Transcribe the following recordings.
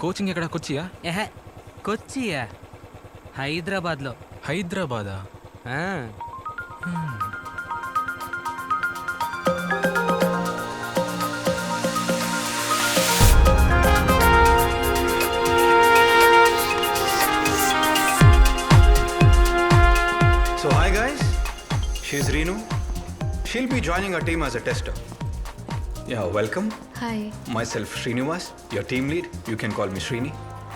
Coaching ఎక్కడ? కొచ్చియా? ఎహే కొచ్చియా, హైదరాబాద్లో. హైదరాబాదా? ఆ, So hi guys, she's Reenu. She'll be joining our team as a tester. Yeah, welcome. Hi. Myself Srinivas, your team lead. You can call me Srini.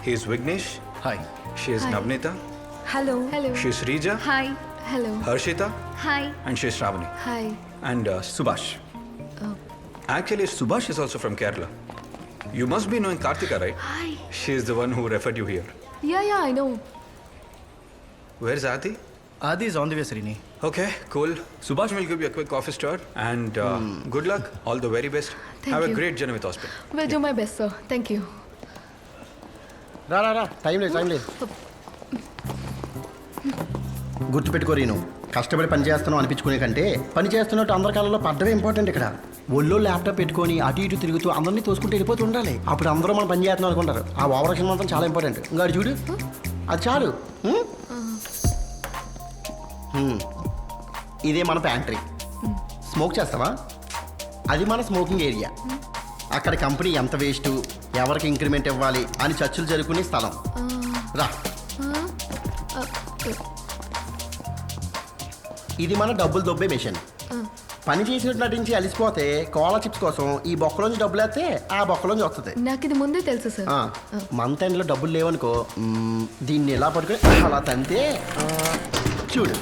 He's Vignesh. Hi. She is Hi. Navnita. Hello. Hello. She's Rija. Hi. Hello. Harshita. Hi. And she's Shravani. Hi. And Subhash. Oh. Actually, Subhash is also from Kerala. You must be knowing Kartika, right? Hi. She is the one who referred you here. Yeah, I know. Where's Adi? Adi is on the way, Srini. Okay, cool. Subhash will give you a quick office tour. And good luck. All the very best. Thank Have you. a great journey with hospital. Will do my best, sir. Thank you. రా time లేదు గుర్తుపెట్టుకో రీను, కష్టపడి పని చేస్తున్నావు అనిపించుకునే కంటే పని చేస్తున్నట్టు అందరి కాలంలో పడ్డమే ఇంపార్టెంట్. ఇక్కడ ఒళ్ళో ల్యాప్టాప్ పెట్టుకొని అటు ఇటు తిరుగుతూ అందరినీ తోసుకుంటూ వెళ్ళిపోతూ ఉండాలి. అప్పుడు అందరూ మనం పని చేస్తున్నాం అనుకుంటారు. ఆ ఓవరాక్షన్ మాత్రం చాలా ఇంపార్టెంట్. ఇంకా అటు చూడు, అది చాలు. ఇదే మన ప్యాంట్రీ. స్మోక్ చేస్తావా? అది మన స్మోకింగ్ ఏరియా. అక్కడ కంపెనీ ఎంత వేస్ట్, ఎవరికి ఇంక్రిమెంట్ ఇవ్వాలి అని చర్చలు జరుపుకునే స్థలం. రా, ఇది మన డబ్బులు దొబ్బే మిషన్. పని చేసినట్టు నటించి అలిసిపోతే కోలా చిప్స్ కోసం ఈ బొక్కలోంచి డబ్బులు వేస్తే ఆ బొక్కలోంచి వస్తుంది. నాకు ఇది ముందే తెలుసు సార్. మంత్ ఎండ్లో డబ్బులు లేవనుకో, దీన్ని ఎలా పట్టుకొని అలా తంతే చూడు,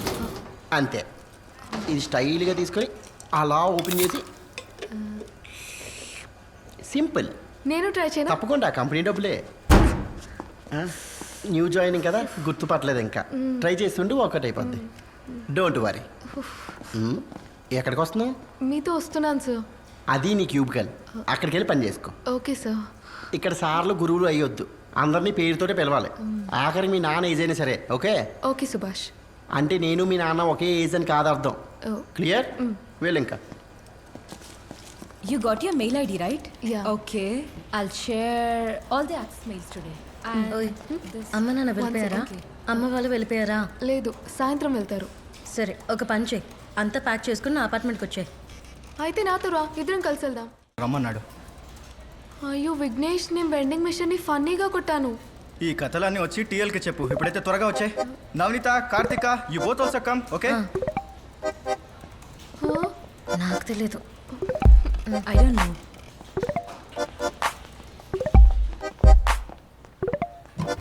అంతే. ఇది స్టైల్గా తీసుకొని అలా ఓపెన్ చేసి సింపుల్. నేను ట్రై చేయను. తప్పకుండా కంపెనీ డబ్బులే. న్యూ జాయినింగ్ కదా, గుర్తుపట్టలేదు ఇంకా. ట్రై చేస్తుంటే వర్కౌట్ అయిపోద్ది. Don't worry. ఎక్కడికి వస్తున్నావు? మీతో వస్తున్నాను సార్. అది నీ క్యూబికల్. అక్కడికి వెళ్ళి పని చేసుకో. Okay sir. ఇక్కడ సార్లు గురువులు అయ్యొద్దు, అందరినీ పేరుతోటే పిలవాలి. ఆఖరి మీ నాన్న ఏజ్ అయినా సరే. ఓకే? ఓకే సుభాష్. అంటే నేను మీ నాన్న ఒకే ఏజ్ అని కాదు అర్థం. క్లియర్? వెళ్ళు ఇంకా. You got your mail ID, right? Yeah. Okay. I'll share all the access mails today. ఓయ్, అమ్మ నాన్న వెళ్ళిపోయారా? అమ్మ వాళ్ళు వెళ్ళిపోయారా? లేదు, సాయంత్రం వెళ్తారు. సరే, ఒక పని చేయి, అంతా ప్యాక్ చేసుకుని నా అపార్ట్మెంట్కి వచ్చాయి. అయితే నాతో రా, ఇద్దరం కలిసి వెళ్దాం. రమ్మన్నాడు. అయ్యో విఘ్నేష్, నేను వెండింగ్ మిషన్ని ఫన్నీగా కొట్టాను. ఈ కథలన్నీ వచ్చి టీఎల్కి చెప్పు. ఇప్పుడైతే త్వరగా వచ్చాయి. Navaneeta, Karthika, you both also come. Okay? నాకు తెలియదు. I don't know.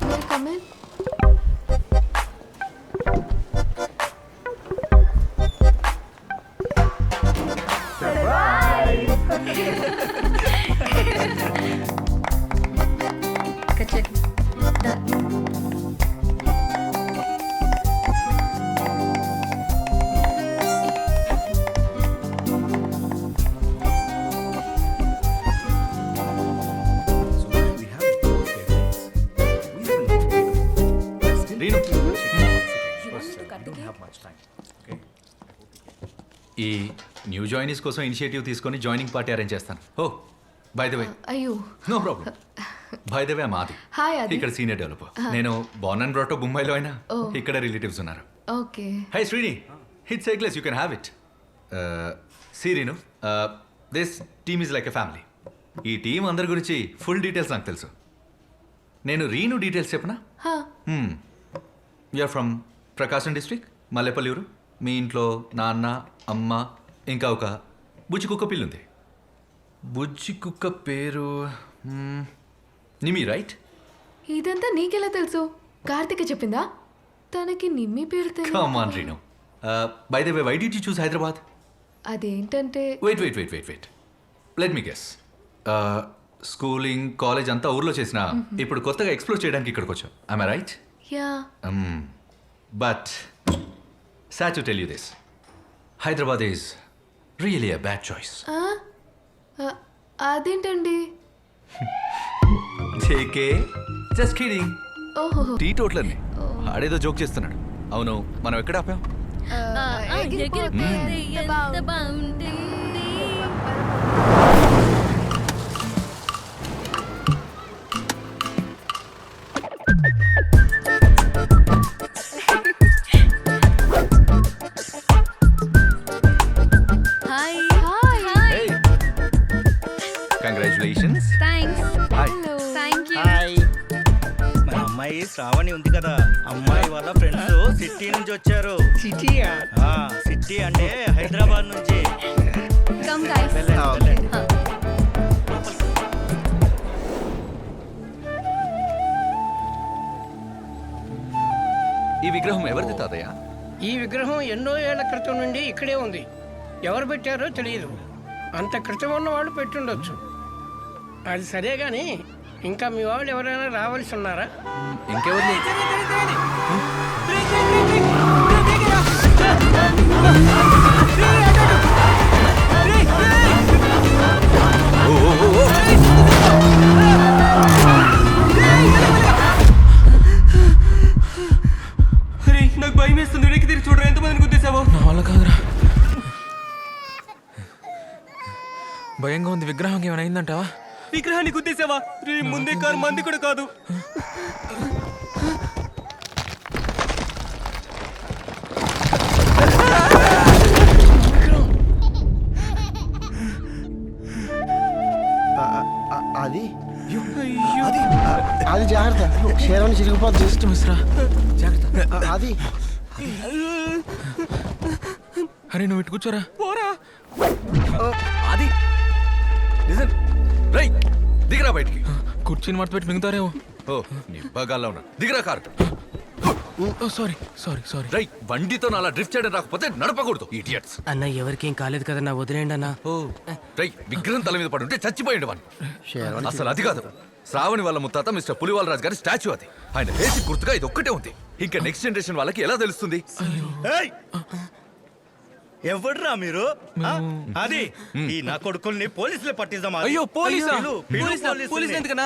May I come in? కచ్చే. దా. ఈ న్యూ జాయినీస్ కోసం ఇనిషియేటివ్ తీసుకొని జాయినింగ్ పార్టీ అరేంజ్ చేస్తాను. ఓ బై ద వే, అయ్యో no problem. By the way మాది. హాయ్ ఆది. ఇక్కడ సీనియర్ డెవలపర్. నేను బోర్న్ అండ్ బ్రాట్ అప్ ముంబైలో అయినా ఇక్కడ రిలేటివ్స్ ఉన్నారు. Okay. Hi Srini, it's eggless, you can have it. సీరీను, this team is like a family. ఈ టీం అందరి గురించి ఫుల్ డీటెయిల్స్ నాకు తెలుసు. నేను రీను డీటెయిల్స్ చెప్పనా? You are from Prakasam district, Mallepally ఊరు. మీ ఇంట్లో నాన్న, అమ్మ, ఇంకా ఒక బుజ్జి కుక్క పిల్లి ఉంది. బుజ్జి కుక్క పేరు నిమి, రైట్? ఇదంతా నీకెలా తెలుసు? కార్తిక చెప్పిందా? తనకి నిమ్మి పేరు తెలియదు. Come on Reenu. By the way, why did you choose Hyderabad? అదేంటంటే wait let me guess. Schooling, college అంతా ఊర్లో చేసిన ఇప్పుడు కొత్తగా ఎక్స్ప్లోర్ చేయడానికి ఇక్కడికి వచ్చాం. Am I right? Yeah. But sad to tell you this, Hyderabad is really a bad choice. అదేంటండి? JK, just kidding. ఓహో. టీ టోట్లర్ని ఆడేదో జోక్ చేస్తున్నాడు. అవును, మనం ఎక్కడ ఆపాం? ఎగిరిపోతే ఎంత బాగుంటుంది. అమ్మాయి శ్రావణి ఉంది కదా, అమ్మాయి వాళ్ళ ఫ్రెండ్స్ సిటీ నుంచి వచ్చారు. సిటీయా? సిటీ అంటే హైదరాబాద్ నుంచి. Come guys. వెళ్ళండి, వెళ్ళండి. ఈ విగ్రహం ఎవరిది తాతయ్య? ఈ విగ్రహం ఎన్నో ఏళ్ల క్రితం నుండి ఇక్కడే ఉంది. ఎవరు పెట్టారో తెలియదు. అంత క్రితం ఉన్న వాళ్ళు పెట్టుండొచ్చు. అది సరే గాని ఇంకా మీ వాళ్ళు ఎవరైనా రావాల్సి ఉన్నారా? ఇంకెవరు నాకు భయం వేస్తుంది. వెనక్కి తిరిగి చూడరా, ఎంతమందిని గుద్దేశావో. నా వల్ల కాదురా. భయంగా ఉంది. విగ్రహం ఏమైనా అయిందంటావా? విగ్రహాన్ని గుద్దేశావా? ముందే కారు మంది కూడా కాదు. అది అది జాగ్రత్త, క్షీరాన్ని చిరిగిపోద్ది. జస్ట్ మిస్రా, జాగ్రత్త. అది అరే నువ్వు ఇటు కూర్చోరా. అది నిజం. రై దిగరా బయటికి. కుర్చీని మడత పెట్టి మింగుతారేమో. ఓ నీ బగాల్లో ఉన్నా. దిగరా కారు. Sorry sorry sorry. రై బండితో అలా డ్రిఫ్ట్ చేయడం రాకపోతే నడపకూడదు. ఇడియట్స్. అన్న ఎవరికేం కాలేదు కదా, నా వదిలేండి అన్న. ఓ రై విగ్రహం తల మీద పడి ఉంటే చచ్చిపోయిండు వాడు. అసలు అది కాదు, శ్రావణి వాళ్ళ ముత్తాత మిస్టర్ పులివాల్ రాజు గారి స్టాచ్యూ అది. ఆయన వేసి గుర్తుగా ఇది ఒక్కటే ఉంది. ఇంకా నెక్స్ట్ జనరేషన్ వాళ్ళకి ఎలా తెలుస్తుంది? ఏయ్! ఎవడ్రా మీరు? అది ఈ నా కొడుకుల్ని పోలీసులు పట్టిద్దామా? అయ్యో పోలీసా? పోలీసులు ఎందుకన్నా?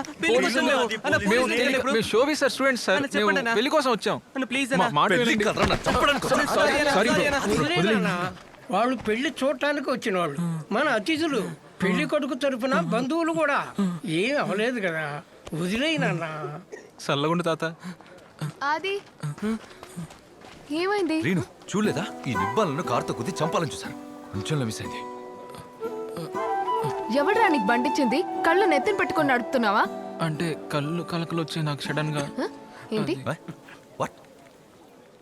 మేము షోబీ సార్ స్టూడెంట్స్ సార్. అన్న, చెప్పండి అన్న. పెళ్లి కోసం వచ్చాం. ప్లీజ్ మా మాట పెళ్లి వినండి. కదరా, నన్ను చంపడానికి వచ్చాను. Sorry bro. వదిలేనా? వాళ్ళు పెళ్లి చూడటానికి వచ్చిన వాళ్ళు, మన అతిథులు. పెళ్లి కొడుకు తరపున బంధువులు కూడా. ఏం అవ్వలేదు కదా, వదిలేయనన్నా. చల్లగుండు తాత. ఆది ఏమైంది? రీను చూడలేదా? ఈ నిబ్బాలను కారుతో కుది చంపాలని చూశారు. కొంచెంలో మిస్ అయింది. ఎవడ్రా నీకు బండిచ్చింది? కళ్ళు నెత్తిన పెట్టుకొని నడుపుతున్నావా? అంటే కళ్ళు కలకలు వచ్చాయి నాకు సడన్ గా. హ? ఏంటి? వాట్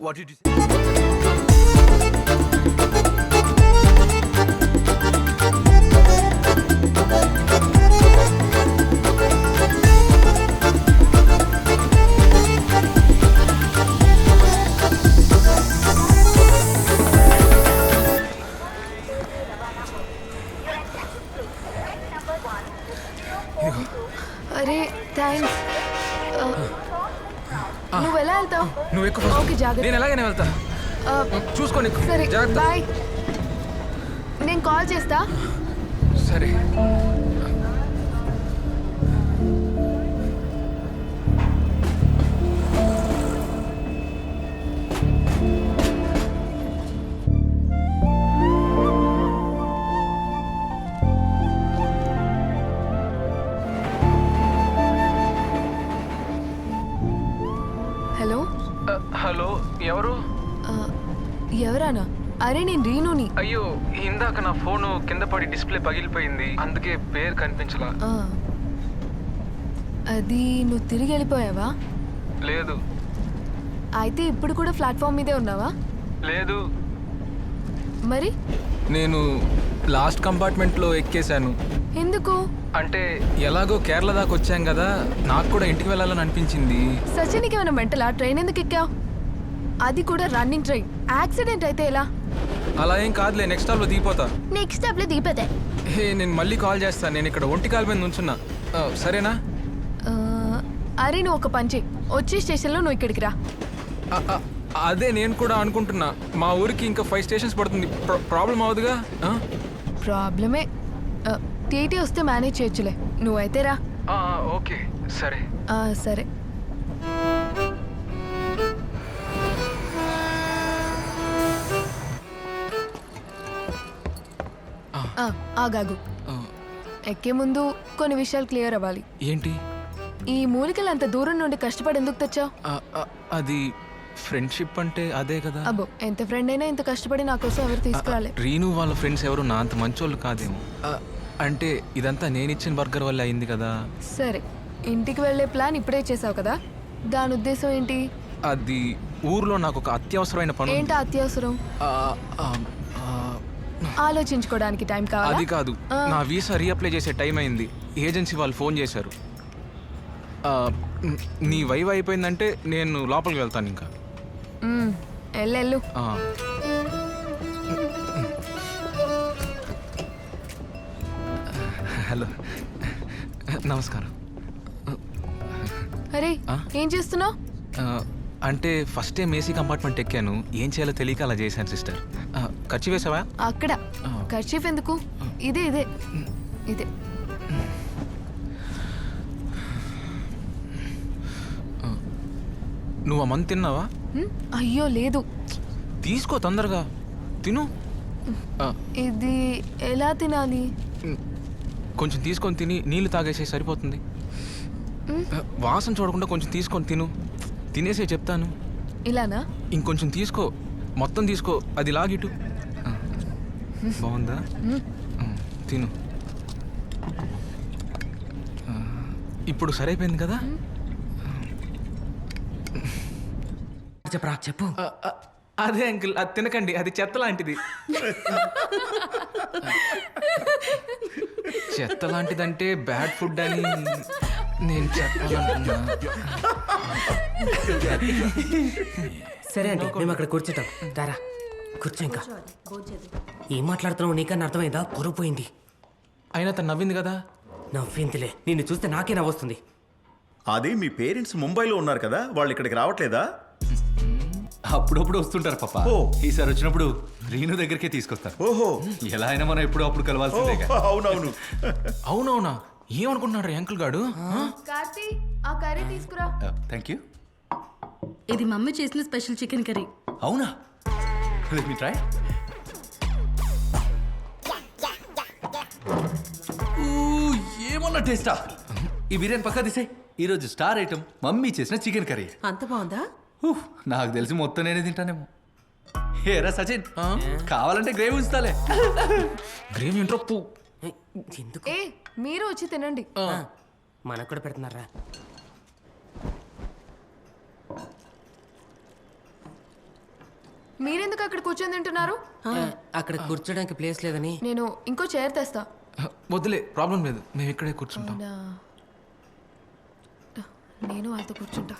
వాట్ డిడ్ యు అరే థ్యాంక్స్. నువ్వు ఎలా వెళ్తావు? నువ్వు ఎక్కువ. ఓకే జాగ్రత్త. నేను ఎలాగైనా వెళ్తా. చూసుకోని. సరే జాగ్రత్త. బాయ్. నేను కాల్ చేస్తా. సరే. హలో. హలో ఎవరు? ఎవరానా? అరే నేను రీనుని. అయ్యో ఇందాక నా ఫోను కింద పడి డిస్ప్లే పగిలిపోయింది, అందుకే పేరు కనిపించలా. అది నువ్వు తిరిగి వెళ్ళిపోయావా? లేదు. అయితే ఇప్పుడు కూడా ప్లాట్ఫామ్ మీదే ఉన్నావా? లేదు. మరి నేను లాస్ట్ కంపార్ట్మెంట్లో ఎక్కేశాను. ఎందుకు? అంటే ఎలాగో కేరళ దాకా వచ్చాం కదా, నాకు కూడా ఇంటికి వెళ్ళాలని అనిపించింది. సచిన్కి ఏమైనా మెంటలా? ట్రైన్ ఎందుకు ఎక్కావు? అది కూడా రన్నింగ్ ట్రైన్. యాక్సిడెంట్ అయితే ఎలా? అలా ఏం కాదులే, నెక్స్ట్ స్టాప్లో దిగిపోతా. నెక్స్ట్ స్టాప్లో దిగిపోతే నేను మళ్ళీ కాల్ చేస్తాను. నేను ఇక్కడ ఒంటి కాలు మీద నుంచున్నా. సరేనా? అరే నువ్వు ఒక పని చెయ్యి, వచ్చే స్టేషన్లో నువ్వు ఇక్కడికి రా. అదే నేను కూడా అనుకుంటున్నా. మా ఊరికి ఇంకా 5 స్టేషన్స్ పడుతుంది. ప్రాబ్లం అవదుగా? ప్రాబ్లమే. టీటీ వస్తే మేనేజ్ చేయొచ్చులే. నువ్వైతే రా. ఓకే సరే. సరే. ఆగాగు. ఎక్కే ముందు కొన్ని విషయాలు క్లియర్ అవ్వాలి. ఏంటి? ఈ మూలికలు అంత దూరం నుండి కష్టపడి ఎందుకు తెచ్చావు? అది ఫ్రెండ్షిప్ అంటే అదే కదా. అబ్బో, ఎంత ఫ్రెండ్ అయినా ఇంత కష్టపడి నా కోసం ఎవరు తీసుకురాలే. రీను వాళ్ళ ఫ్రెండ్స్ ఎవరు నా అంత మంచోళ్ళు కాదేమో. అంటే ఇదంతా నేను ఇచ్చిన బర్గర్ వల్ల అయింది కదా. సరే, ఇంటికి వెళ్ళే ప్లాన్ ఇప్పుడే చేసావు కదా. దాని ఉద్దేశం ఏంటి? అది ఊర్లో నాకు ఒక అత్యవసరమైన పని ఉంది. ఏంటా అత్యవసరం? ఆ, ఆ, ఆ, ఆలోచించుకోవడానికి టైం కావాలా? అది కాదు, నా వీసా రీఅప్లై చేసే టైం అయింది. ఏజెన్సీ వాళ్ళు ఫోన్ చేశారు. ఆ, నీ వైవ్ అయిపోయిందంటే నేను లోపలికి వెళ్తాను ఇంకా. ఎల్లెళ్ళు. ఆ. హలో, నమస్కారం. అరే ఏం చేస్తున్నావు? ఆ, అంటే ఫస్ట్ టైం ఏసీ కంపార్ట్మెంట్ ఎక్కాను. ఏం చేయాలో తెలియక అలా చేశాను సిస్టర్. ఖర్చు వేసావా? అక్కడ కర్చీఫ్ ఎందుకు? ఇదే ఇదే ఇదే. నువ్వు ఆ మంత్ తిన్నావా? అయ్యో లేదు. తీసుకో, తొందరగా తిను. ఇది ఎలా తినాలి? కొంచెం తీసుకొని తిని నీళ్లు తాగేసే సరిపోతుంది. వాసన చూడకుండా కొంచెం తీసుకొని తిను. తినేసే చెప్తాను. ఇలానా? ఇంకొంచెం తీసుకో, మొత్తం తీసుకో. అది లాగిటు. బాగుందా? తిను. ఇప్పుడు సరైపోయింది కదా? చెప్పరా చెప్పు. అదే అంకుల్, అది తినకండి, అది చెత్త లాంటిది. చెత్త లాంటిదంటే బ్యాడ్ ఫుడ్ అని నేను చెప్పాలనుకున్నా. సరే అండి, మేము అక్కడ కూర్చుంటాం. దారా కూర్చో. ఇంకా ఏం మాట్లాడుతున్నావు నీకన్నా అర్థమైందా? పొరపోయింది. అయినా తను నవ్వింది కదా. నవ్విందిలే, నిన్ను చూస్తే నాకే నవ్వొస్తుంది. అది మీ పేరెంట్స్ ముంబైలో ఉన్నారు కదా, వాళ్ళు ఇక్కడికి రావట్లేదా? అప్పుడప్పుడు వస్తుంటారు పాప. ఈసారి వచ్చినప్పుడు రీను దగ్గరికే తీసుకొస్తారు. ఓహో, ఎలా అయినా మనం ఎప్పుడు అప్పుడు కలవాల్సిందే. అవునవును. అవునవునా, ఏమనుకుంటున్నాడు అంకుల్ గాడు? కార్తీ, ఆ కర్రీ తీసుకురా. Thank you. ఇది మమ్మీ చేసిన స్పెషల్ చికెన్ కర్రీ. అవునా? Let me try. ఏమన్నా టేస్టా? ఈ బిర్యానీ పక్కా తీసే. ఈరోజు స్టార్ ఐటమ్ మమ్మీ చేసిన చికెన్ కర్రీ. అంత బాగుందా? నాకు తెలిసి మొత్తం నేనే తింటానేమో. ఏరా సచిన్, కావాలంటే గ్రేవీ ఉంచుతాలే. గ్రేవీ ఏంట్రో పూ. ఎందుకు? ఏ మీరు వచ్చి తినండి. మనకు కూడా పెడుతున్నారా? మీరెందుకు అక్కడ కూర్చొని తింటున్నారు? అక్కడ కూర్చోడానికి ప్లేస్ లేదని. నేను ఇంకో చైర్ తెస్తా. వద్దులే, ప్రాబ్లం లేదు, మేము ఇక్కడే కూర్చుంటాం. అవునా? నేను వాళ్ళతో కూర్చుంటా.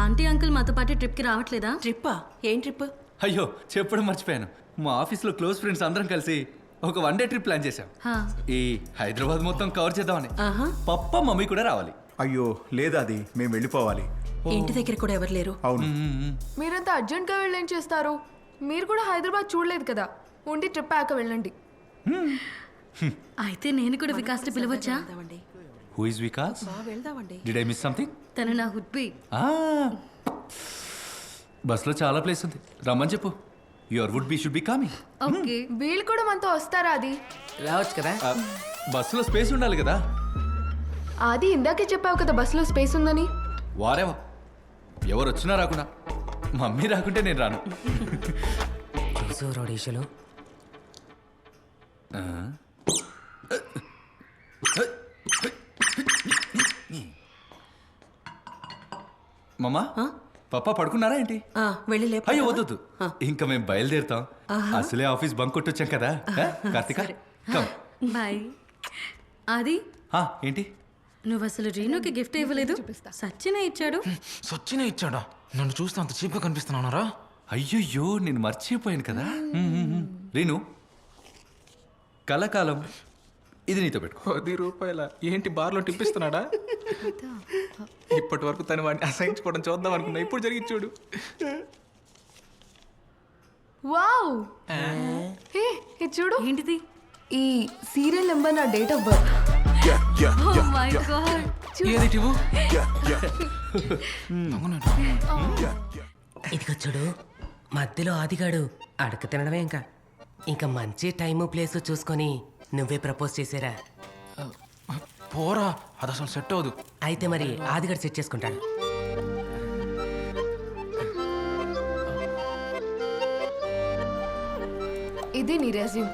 ఆంటీ అంకుల్ మాతో పాటు ట్రిప్కి రావట్లేదా? ట్రిప్పా? ఏం ట్రిప్? అయ్యో చెప్పడం మర్చిపోయాను. మా ఆఫీస్లో క్లోజ్ ఫ్రెండ్స్ అందరం కలిసి ఒక 1 డే ట్రిప్ ప్లాన్ చేశాం. ఈ హైదరాబాద్ మొత్తం కవర్ చేద్దామని. పప్ప మమ్మీ కూడా రావాలి. అయ్యో లేదా, అది మేము వెళ్ళిపోవాలి. ఇంటి దగ్గర కూడా ఎవరు లేరు. అవును. మీరంతా అర్జెంట్గా వెళ్ళి ఏం చేస్తారు? మీరు కూడా హైదరాబాద్ చూడలేదు కదా, ఉండి ట్రిప్ అయ్యాక వెళ్ళండి. అయితే నేను కూడా వికాస్ని పిలవచ్చా? Who is Vikas? Did I miss something? తను నా హుడ్బీ. బస్లో చాలా ప్లేస్ ఉంది, రమ్మని చెప్పు. Your would be should be coming. Okay. వీళ్ళు కూడా మనతో వస్తారా? అది రావచ్చు కదా. బస్సులో స్పేస్ ఉండాలి కదా. అది ఇందాకే చెప్పావు కదా బస్సులో స్పేస్ ఉందని. వారేవా, ఎవరు వచ్చినా రాకున్నా, మమ్మీ రాకుంటే నేను రాను. చూసు రోడీషులు. మమ్మా, పప్ప పడుకున్నారా ఏంటి? వెళ్ళి అయ్యో వద్దు, ఇంకా మేము బయలుదేరుతాం. అసలే ఆఫీస్ బంక్ కొట్టొచ్చాం కదా. కార్తిక, బాయ్. అది ఏంటి? నువ్వు అసలు రీనుకి గిఫ్ట్ ఇవ్వలేదు, సచ్చినే ఇచ్చాడు. సచ్చినే ఇచ్చాడా? నన్ను చూస్తే అంత చీప్గా కనిపిస్తున్నారా? అయ్యయ్యో, నేను మర్చిపోయాను కదా. రీను, కలకాలం ఇది నీతో పెట్టుకో. 10 రూపాయల ఏంటి బార్లో టిప్పిస్తున్నాడా? ఇప్పటి వరకు తను వాడిని అసహించుకోవడం చూద్దాం అనుకున్నా, ఇప్పుడు జరిగి చూడు. వావ్! హే, ఇది చూడు. ఏంటిది? ఈ సీరియల్ నెంబర్ నా date of birth. Oh my God. ఏది టివు? ఇదిగో చూడు, మధ్యలో ఆదిగాడు అడక తినడమే. ఇంకా మంచి టైము ప్లేస్ చూసుకొని నువ్వే ప్రపోజ్ చేసారా? పోరా, అది అసలు సెట్ అవ్వదు. అయితే మరి ఆదిగాడు సెట్ చేసుకుంటాడు. ఇది నీ resume.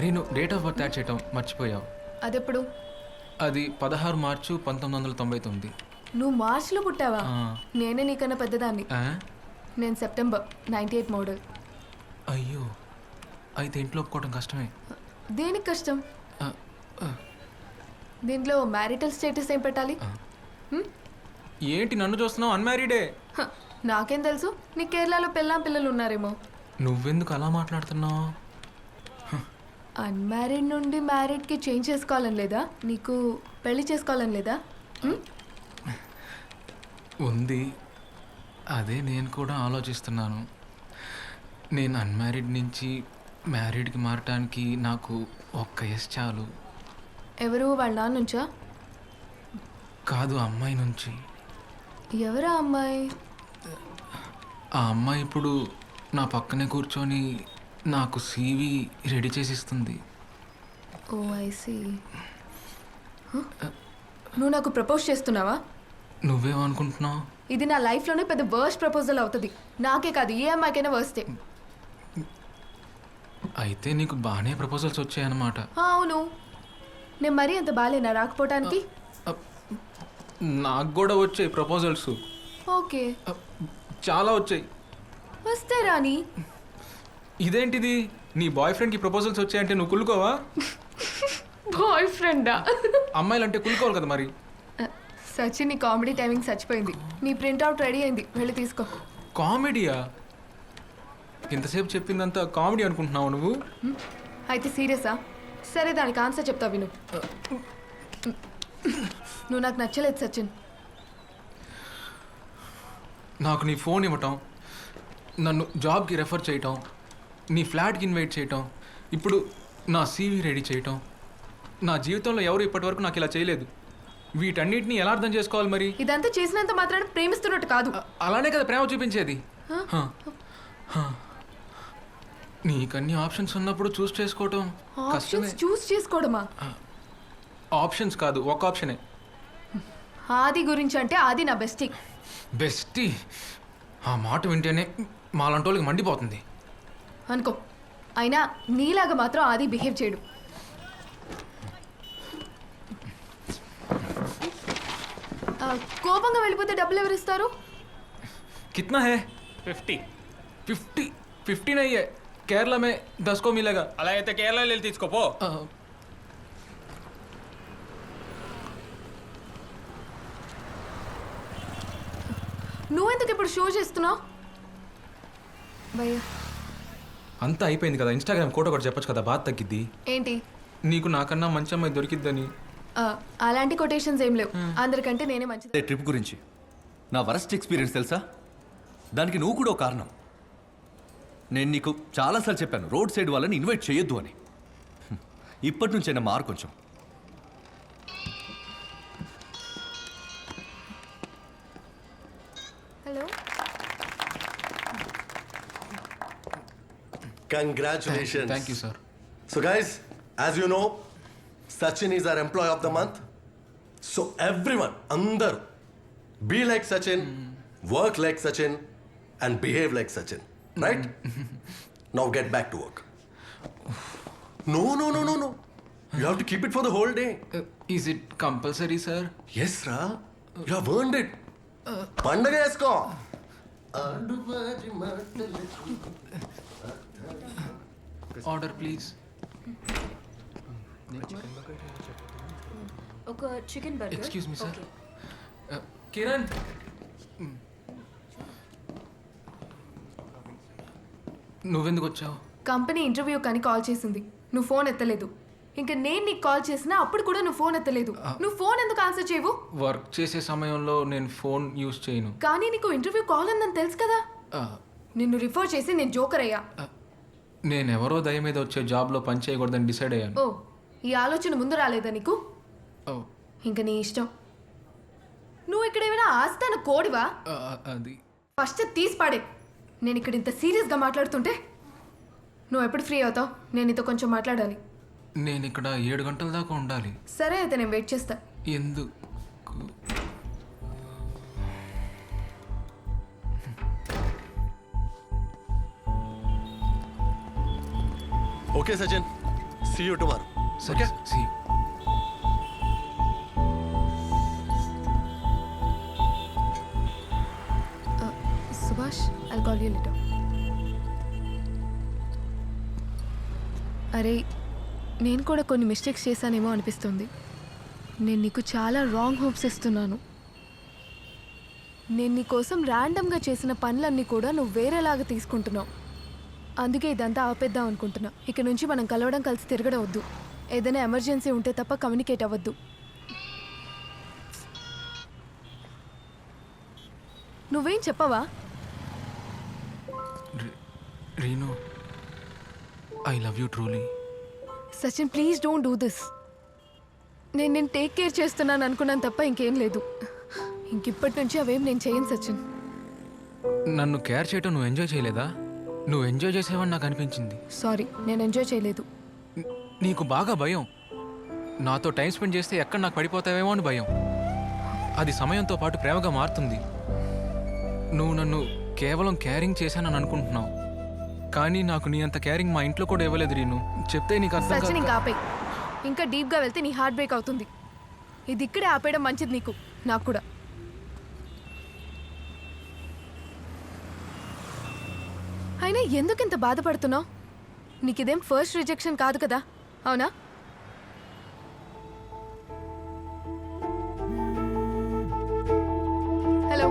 Reenu, date of birth add చేయటం మర్చిపోయావు. అదెప్పుడు? అది 16 మార్చు 1999. నువ్వు మార్చ్లో పుట్టావా? ఆ. నేనే నీకన్నా పెద్దదాన్ని. ఆ? నేను సెప్టెంబర్ 98 మోడల్. అయ్యో, అయితే ఇంట్లో ఒప్పుకోవడం కష్టమే. దేనికి కష్టం? ఆ, ఆ. దీంట్లో మ్యారిటల్ స్టేటస్ ఏం పెట్టాలి? ఏంటి నన్ను చూస్తున్నావు? అన్మ్యారీడే. హ, నాకేం తెలుసు? నీ కేరళలో పిల్లలు ఉన్నారేమో. నువ్వెందుకు అలా మాట్లాడుతున్నావు? అన్మ్యారీడ్ నుండి మ్యారీడ్కి చేంజ్ చేసుకోవాలని లేదా? నీకు పెళ్లి చేసుకోవాలని లేదా? ఉంది, అదే నేను కూడా ఆలోచిస్తున్నాను. నేను అన్మ్యారీడ్ నుంచి మ్యారీడ్కి మారటానికి నాకు ఒక్క ఎస్ చాలు. ఎవరు? వాళ్ళ నాన్న నుంచా? కాదు, అమ్మాయి నుంచి. ఎవరా అమ్మాయి? ఆ అమ్మాయి ఇప్పుడు నా పక్కనే కూర్చొని నాకు సీవీ రెడీ చేసిస్తుంది. ఓ ఐసీ. నువ్వు నాకు ప్రపోజ్ చేస్తున్నావా? నువ్వేమనుకుంటున్నావు? ఇది నా లైఫ్లోనే పెద్ద వర్స్ట్ ప్రపోజల్ అవుతుంది. నాకే కాదు, ఏ అమ్మాయికైనా వర్స్టే. అయితే నీకు బాగానే ప్రపోజల్స్ వచ్చాయన్నమాట. అవును. నేను మరీ అంత బాగాలేనా రాకపోవటానికి? నాకు కూడా వచ్చాయి ప్రపోజల్స్. ఓకే, చాలా వచ్చాయి. వస్తే రాని. ఇదేంటిది, నీ బాయ్ ఫ్రెండ్కి ప్రపోజల్స్ వచ్చాయంటే నువ్వు కులుకోవా? బాయ్ ఫ్రెండా? అమ్మాయిలు అంటే కులుకోవాలి కదా మరి. సచిన్, నీ కామెడీ టైమింగ్ చచ్చిపోయింది. నీ ప్రింట్అవుట్ రెడీ అయింది, వెళ్ళి తీసుకో. కామెడీయా? ఇంతసేపు చెప్పిందంతా కామెడీ అనుకుంటున్నావు నువ్వు? అయితే సీరియసా? సరే, దానికి ఆన్సర్ చెప్తా విను. నువ్వు నాకు నచ్చలేదు సచిన్. నాకు నీ ఫోన్ ఇవ్వటం, నన్ను జాబ్కి రెఫర్ చేయటం, నీ ఫ్లాట్కి ఇన్వైట్ చేయటం, ఇప్పుడు నా సీవీ రెడీ చేయటం, నా జీవితంలో ఎవరు ఇప్పటివరకు నాకు ఇలా చేయలేదు. వీటన్నిటిని ఎలా అర్థం చేసుకోవాలి మరి? ఇదంతా చేసినంత మాత్రాన ప్రేమిస్తున్నట్టు కాదు. అలానే కదా ప్రేమ చూపించేది. హ. నీకన్నీ ఆప్షన్స్ ఉన్నప్పుడు చూస్ చేసుకోవటం కష్టమే. ఆప్షన్స్ చూస్ చేసుకోవడమా? ఆప్షన్స్ కాదు, ఒక ఆప్షనే. ఆది గురించి అంటే ఆది నా బెస్టీ. బెస్టీ? ఆ మాట వింటేనే మాలాంటి వాళ్ళకి మండిపోతుంది. అనుకో, అయినా నీలాగా మాత్రం ఆది బిహేవ్ చేయడు. కోపంగా వెళ్ళిపోతే డబ్బులు ఎవరు ఇస్తారు? कितना है? 50. 50 नहीं है, केरला में 10 को मिलेगा. అలా అయితే కేరళ వెళ్ళి తీసుకోపో. నువ్వెందుకు ఇప్పుడు షో చేస్తున్నావు? భయ్యా, అంతా అయిపోయింది కదా, ఇన్స్టాగ్రామ్ కోట కూడా చెప్పొచ్చు కదా, బాధ తగ్గిద్ది. ఏంటి? నీకు నాకన్నా మంచి అమ్మాయి దొరికిద్దని. అలాంటి కొటేషన్స్ ఏం లేవు. అందరికంటే నేనే మంచిది. ట్రిప్ గురించి నా వరస్ట్ ఎక్స్పీరియన్స్ తెలుసా? దానికి నువ్వు కూడా ఒక కారణం. నేను నీకు చాలాసార్లు చెప్పాను రోడ్ సైడ్ వాళ్ళని ఇన్వైట్ చేయొద్దు అని. ఇప్పటి నుంచైనా మారు కొంచెం. Hello. Congratulations. Thank you sir. So guys, as you know, Sachin is our employee of the month. So everyone, andar, be like Sachin, work like Sachin, and behave like Sachin. Right? Now get back to work. No. You have to keep it for the whole day. Is it compulsory sir? Yes, Ra. You have earned it. పండగ చేసుకో. Order please. ఒక chicken burger. Excuse me sir. Kiran, నువ్వెందుకు వచ్చావు? Company interview కానీ call చేసింది, నువ్వు phone ఎత్తలేదు. ఇంకా నేను నీకు కాల్ చేసినా అప్పుడు కూడా నువ్వు ఫోన్ ఎత్తలేదు. నువ్వు ఫోన్ ఎందుకు ఆన్సర్ చేయవు? వర్క్ చేసే సమయంలో నేను ఫోన్ యూజ్ చేయను. కానీ నీకు ఇంటర్వ్యూ కాల్ ఉందని తెలుసు కదా. నిన్ను రిఫర్ చేసి నేను జోకర్ అయ్యా. నేను ఎవరో దయ మీద వచ్చే జాబ్లో పని చేయకూడదని డిసైడ్ అయ్యాను. ఓ, ఈ ఆలోచన ముందు రాలేదా నీకు? ఓ, ఇంకా నీ ఇష్టం. నువ్వు ఇక్కడ ఏమైనా ఆస్థాన కోడివా? అది ఫస్ట్ తీసి పాడే. నేను ఇక్కడ ఇంత సీరియస్గా మాట్లాడుతుంటే నువ్వు ఎప్పుడు ఫ్రీ అవుతావు? నేను నీతో కొంచెం మాట్లాడాలి. నేను ఇక్కడ 7 గంటల దాకా ఉండాలి. సరే అయితే నేను వెయిట్ చేస్తా. ఎందుకు? Okay, Sachin. See you tomorrow. సరే, see you. I'll call you later. అరే నేను కూడా కొన్ని మిస్టేక్స్ చేశానేమో అనిపిస్తుంది. నేను నీకు చాలా రాంగ్ హోప్స్ ఇస్తున్నాను. నేను నీ కోసం ర్యాండమ్గా చేసిన పనులన్నీ కూడా నువ్వు వేరేలాగా తీసుకుంటున్నావు. అందుకే ఇదంతా ఆపేద్దాం అనుకుంటున్నా. ఇక నుంచి మనం కలవడం, కలిసి తిరగడం వద్దు. ఏదైనా ఎమర్జెన్సీ ఉంటే తప్ప కమ్యూనికేట్ అవ్వద్దు. నువ్వేం చెప్పవా? Reenu, I love you truly. Sachin please don't do this. నేను టేక్ కేర్ చేస్తున్నాను అనుకున్నాను తప్ప ఇంకేం లేదు. ఇంకిప్పటి నుంచి అవేం నేను చేయను సచిన్. నన్ను కేర్ చేయటం నువ్వు ఎంజాయ్ చేయలేదా? నువ్వు ఎంజాయ్ చేసేవని నాకు అనిపించింది. సారీ, నేను ఎంజాయ్ చేయలేదు. నీకు బాగా భయం. నాతో టైం స్పెండ్ చేస్తే ఎక్కడ నాకు పడిపోతావేమో అని భయం. అది సమయంతో పాటు ప్రేమగా మారుతుంది. నువ్వు నన్ను కేవలం కేరింగ్ చేశానని అనుకుంటున్నావు, కానీ నాకు నీ అంత కేరింగ్ మా ఇంట్లో కూడా ఇవ్వలేదు రీను. చెప్తే నీకు అర్థం సచిన్ కాదు. ఇంకా ఆపే. ఇంకా డీప్గా వెళ్తే నీ హార్ట్ బ్రేక్ అవుతుంది. ఇది ఇక్కడే ఆపేయడం మంచిది నీకు, నాకు కూడా. అయినా ఎందుకు ఇంత బాధపడుతున్నావు? నీకు ఇదేం ఫస్ట్ రిజెక్షన్ కాదు కదా, అవునా? హలో,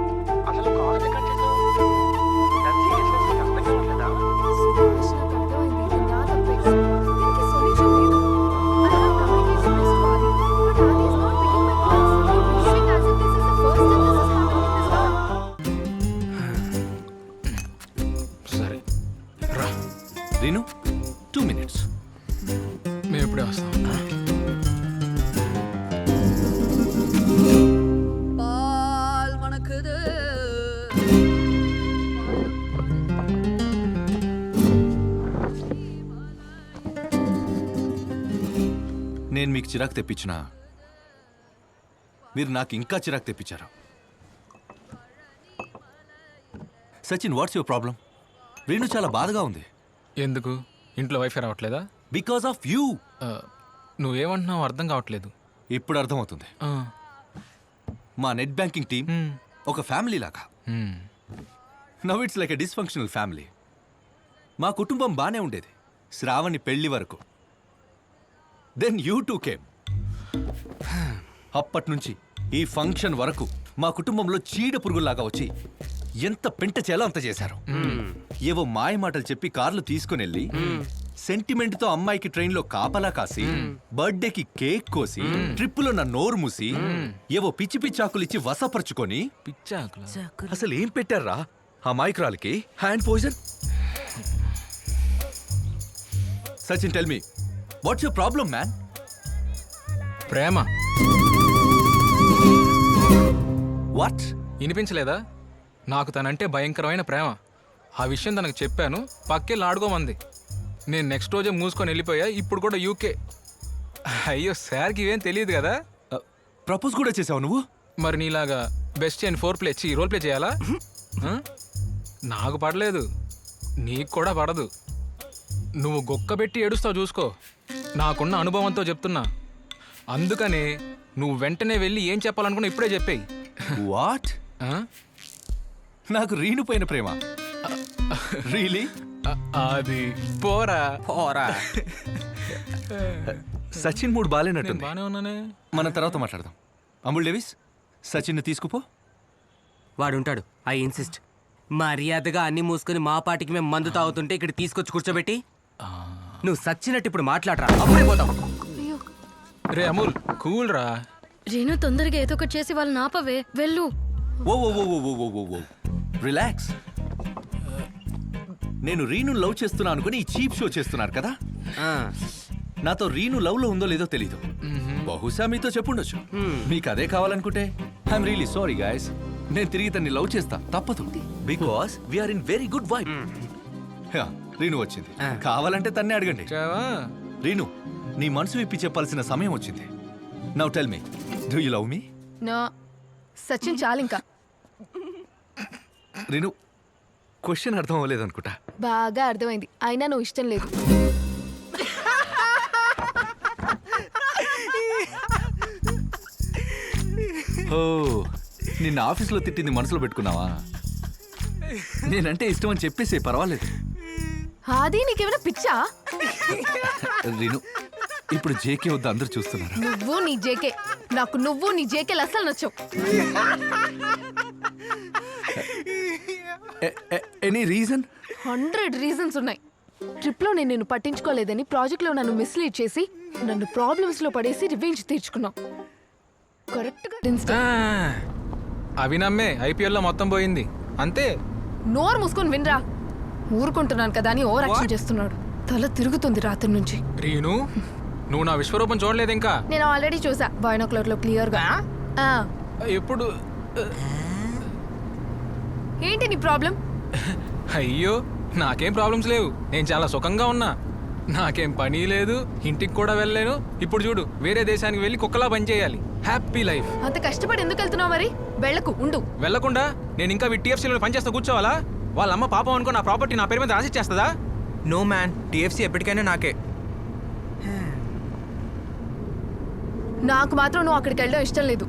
సరే రా, రీను 2 minutes. మేము ఎప్పుడే వస్తాం. నేను మీకు చిరాకు తెప్పించినా మీరు నాకు ఇంకా చిరాకు తెప్పించారు. Sachin, what's your problem? Reenu చాలా బాధగా ఉంది. ఎందుకు? ఇంట్లో వైఫై రావట్లేదా? Because of you. నువ్వేమంటున్నావు అర్థం కావట్లేదు. ఇప్పుడు అర్థమవుతుంది. మా నెట్ బ్యాంకింగ్ టీం ఒక ఫ్యామిలీ లాగా. Now it's like a dysfunctional family. మా కుటుంబం బానే ఉండేది శ్రావణి పెళ్లి వరకు. Then you too came. అప్పటి నుంచి ఈ ఫంక్షన్ వరకు మా కుటుంబంలో చీడ పురుగుల్లాగా వచ్చి ఎంత పెంట చేయాలో అంత చేశారు. ఏవో మాయ మాటలు చెప్పి కార్లు తీసుకుని వెళ్ళి సెంటిమెంట్ తో అమ్మాయికి ట్రైన్ లో కాపలా కాసి, బర్త్డేకి కేక్ కోసి, ట్రిప్పులో నా నోరు మూసి, ఏవో పిచ్చి పిచ్చాకులు ఇచ్చి వసపరుచుకొని, అసలు ఏం పెట్టారా ఆ మాయకురాలకి? Hand poison. Sachin, tell me what's your problem man? ప్రేమ. వాట్? వినిపించలేదా? నాకు తనంటే భయంకరమైన ప్రేమ. ఆ విషయం తనకు చెప్పాను, పక్కెళ్ళి ఆడుకోమంది. నేను నెక్స్ట్ రోజే మూసుకొని వెళ్ళిపోయా. ఇప్పుడు కూడా యూకే. అయ్యో సార్కి ఇవేం తెలియదు కదా. ప్రపోజ్ కూడా చేసావు నువ్వు? మరి నీలాగా best and 4 play role play చేయాలా? నాకు పడలేదు, నీకు కూడా పడదు. నువ్వు గొక్కబెట్టి ఏడుస్తావు చూసుకో. నాకున్న అనుభవంతో చెప్తున్నా. అందుకనే నువ్వు వెంటనే వెళ్ళి ఏం చెప్పాలనుకున్నా ఇప్పుడే చెప్పేయి. వాట్? నాకు రీను పైన ప్రేమ? రియలీ? అది పోరా పోరా. సచిన్ మూడు బాలేనట్టుంది. బానే ఉన్నానే. మనం తర్వాత మాట్లాడదాం. అమూల్ డేవిస్, సచిన్ తీసుకుపో. వాడుంటాడు. I insist. మర్యాదగా అన్ని మూసుకొని మా పాటికి మేము మందు తాగుతుంటే ఇక్కడ తీసుకొచ్చి కూర్చోబెట్టి నువ్వు సచ్చినట్టు ఇప్పుడు మాట్లాడరా, అప్పుడే పోతావు. రే అమూల్, కూల్ రా. రేణు, తొందరగా ఏదో ఒకటి చేసి వాళ్ళని ఆపవే. వెళ్ళు. ఓ ఓ ఓ ఓ ఓ ఓ ఓ రిలాక్స్. నేను రీను లవ్ చేస్తున్నా అనుకుని ఈ చీప్ షో చేస్తున్నారు కదా. నాతో రీను లవ్ లో ఉందో లేదో తెలీదు. బహుశా మీతో చెప్పుండొచ్చు. మీకు అదే కావాలనుకుంటే ఐఎమ్ రియలీ సారీ గైస్. నేను తిరిగి తన్ని లవ్ చేస్తా, తప్పదు. Because we're in very good vibe. Renu వచ్చింది, కావాలంటే తన్నే అడగండి. రీను, నీ మనసు విప్పి చెప్పాల్సిన సమయం వచ్చింది. Now tell me, do you love me? No Sachin, చాలు ఇంకా. రీను, క్వశ్చన్ అర్థం అవ్వలేదు అనుకుంటా. బాగా అర్థమైంది, అయినా నువ్వు ఇష్టం లేదు. ఓ, నిన్న ఆఫీస్లో తిట్టింది మనసులో పెట్టుకున్నావా? నేనంటే ఇష్టం అని చెప్పేసి పర్వాలేదు. ఆది నీకేమైనా పిచ్చా? రీను, ఇప్పుడు జేకే వద్ద అందరూ చూస్తున్నారు. నువ్వు నీ జేకే, నాకు నువ్వు నీ జేకేలు అస్సలు నచ్చవు. Any reason? 100 రీజన్స్ ఉన్నాయి. ట్రిప్లో నేను నిన్ను పట్టించుకోలేదని ప్రాజెక్ట్లో నన్ను మిస్లీడ్ చేసి నన్ను ప్రాబ్లమ్స్లో పడేసి రివెంజ్ తీర్చుకున్నావు. కరెక్ట్గా అవి నమ్మే ఐపీఎల్లో మొత్తం పోయింది అంతే. నోరు మూసుకొని వినరా. ఊరుకుంటున్నాను కదా అని ఓవర్ యాక్షన్ చేస్తున్నాడు. తల తిరుగుతుంది రాత్రి నుంచి. రీను, నువ్వు నా విశ్వరూపం చూడలేదు ఇంకా? నేను ఆల్రెడీ చూసా బైనాక్యులర్లో క్లియర్గా. ఎప్పుడు? ఏంటి నీ ప్రాబ్లం? అయ్యో, నాకేం ప్రాబ్లమ్స్ లేవు. నేను చాలా సుఖంగా ఉన్నా. నాకేం పని లేదు, ఇంటికి కూడా వెళ్ళలేను. ఇప్పుడు చూడు, వేరే దేశానికి వెళ్ళి కుక్కలా పని చేయాలి. Happy life. అంత కష్టపడి ఎందుకు వెళ్తున్నావు? మరి వెళ్ళకు, ఉండు. వెళ్ళకుండా నేను ఇంకా టీఎఫ్సీలో పని చేస్తా కూర్చోవాలా? వాళ్ళ అమ్మ పాపం అనుకో నా ప్రాపర్టీ నా పేరు మీద రాసిచ్చేస్తుందా? నో మ్యాన్, టీఎఫ్సీ ఎప్పటికైనా నాకే. నాకు మాత్రం నువ్వు అక్కడికి వెళ్ళడం ఇష్టం లేదు.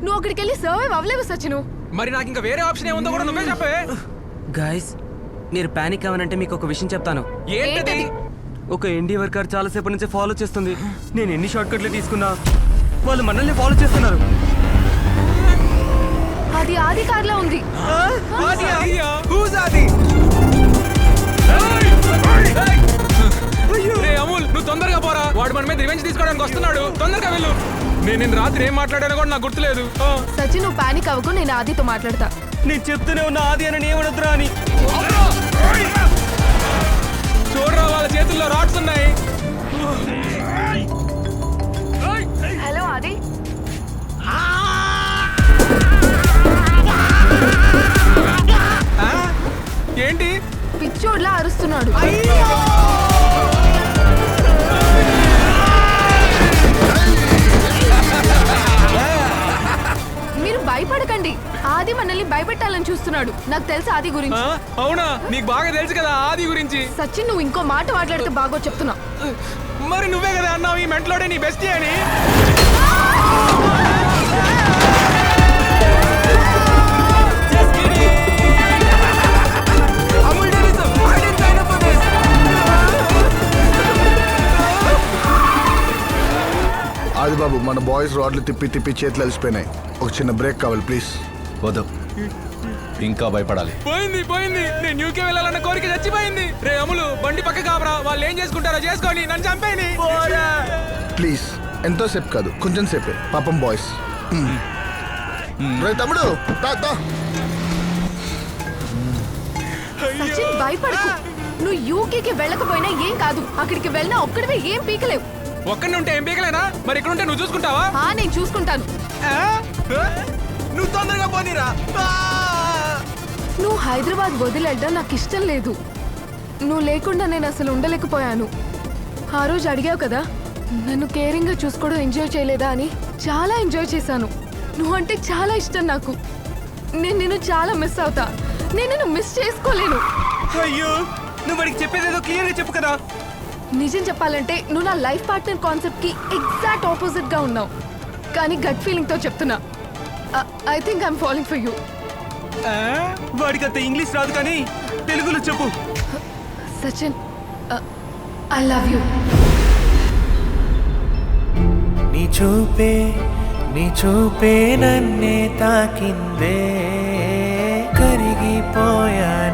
నువ్వు అక్కడికి వెళ్ళి సర్వైవ్ అవ్వలేవు సచిను. మరి నాకు ఇంకా వేరే ఆప్షన్ ఏముందో కూడా నువ్వే చెప్పే. గైస్, మీరు పానిక్ అవ్వనంటే మీకు ఒక విషయం చెప్తాను. ఏంటది? ఒక ఎన్డీ వర్కర్ చాలాసేపటి నుంచి ఫాలో చేస్తుంది. నేను ఎన్ని షార్ట్ కట్లు తీసుకున్నా వాళ్ళు మనల్ని ఫాలో చేస్తున్నారు. అది ఆది కార్లో ఉంది. అమూల్, నువ్వు తొందరగా పోరా. వాడు మన మీద రివెంజ్ తీసుకోవడానికి వస్తున్నాడు. తొందరగా వెళ్ళు. నేను రాత్రి ఏం మాట్లాడానో కూడా నాకు గుర్తులేదు. సచిన్, నువ్వు పానిక్ అవ్వకు, నేను ఆదితో మాట్లాడతా. నేను చెప్తూనే ఉన్నా ఆది అని ఏమనొద్దురా అని. చూడరా, వాళ్ళ చేతుల్లో రాడ్స్ ఉన్నాయి. హలో ఆది. ఏంటి? పిచ్చోడ్లా అరుస్తున్నాడు. మీరు భయపడకండి. ఆది మనల్ని భయపెట్టాలని చూస్తున్నాడు. నాకు తెలుసు ఆది గురించి. అవునా? నీకు బాగా తెలుసు కదా ఆది గురించి. సచిన్, నువ్వు ఇంకో మాట మాట్లాడితే బాగో చెప్తున్నా. మరి నువ్వే కదా అన్నావు ఈ మెంట్లోనే నీ బెస్టీ అని. ఆది బాబు, మన బాయ్స్ రాడ్లు తిప్పి తిప్పి చేతులు అలసిపోయినాయి. ఒక చిన్న బ్రేక్ కావాలి ప్లీజ్. వద్దు, ఇంకా భయపడాలి. పోయింది. నేను యూకే వెళ్ళాలన్న కోరిక చచ్చిపోయింది. రే అమ్ములు, బండి పక్క కాబరా. వాళ్ళు ఏం చేసుకుంటారో చేసుకొని నన్ను చంపేని. ప్లీజ్, ఎంతో సేపు కాదు, కొంచెం సేపే. పాపం బాయ్స్. రే తమ్ముడు, సచిన్, భయపడకు. నువ్వు యూకేకి వెళ్ళకపోయినా ఏం కాదు. అక్కడికి వెళ్ళినా ఒక్కడివే ఏం పీకలేవు. ఒక్కడిని ఉంటే ఏం పీకలేనా? మరి ఇక్కడ ఉంటే నువ్వు చూసుకుంటావా? నేను చూసుకుంటాను. నువ్వు తొందరగా పోనీరా. నువ్వు హైదరాబాద్ వదిలేయడం నాకు ఇష్టం లేదు. నువ్వు లేకుండా నేను అసలు ఉండలేకపోయాను. ఆ రోజు అడిగావు కదా నన్ను కేరింగ్గా చూసుకోవడం ఎంజాయ్ చేయలేదా అని. చాలా ఎంజాయ్ చేశాను. నువ్వు అంటే చాలా ఇష్టం నాకు. నేను నిన్ను చాలా మిస్ అవుతా. నేను నిన్ను మిస్ చేసుకోలేను. అయ్యో, నువ్వు వాడికి చెప్పేదేదో క్లియర్గా చెప్పు కదా. నిజం చెప్పాలంటే నువ్వు నా లైఫ్ పార్ట్నర్ కాన్సెప్ట్కి ఎగ్జాక్ట్ ఆపోజిట్గా ఉన్నావు. కానీ గట్ ఫీలింగ్తో చెప్తున్నా, I think I'm following for you. వాడికి అంత ఇంగ్లీష్ రాదు కానీ తెలుగులో చెప్పు. Sachin, I love you. నీ చూపే నన్నే తాకిందే, కరిగిపోయాను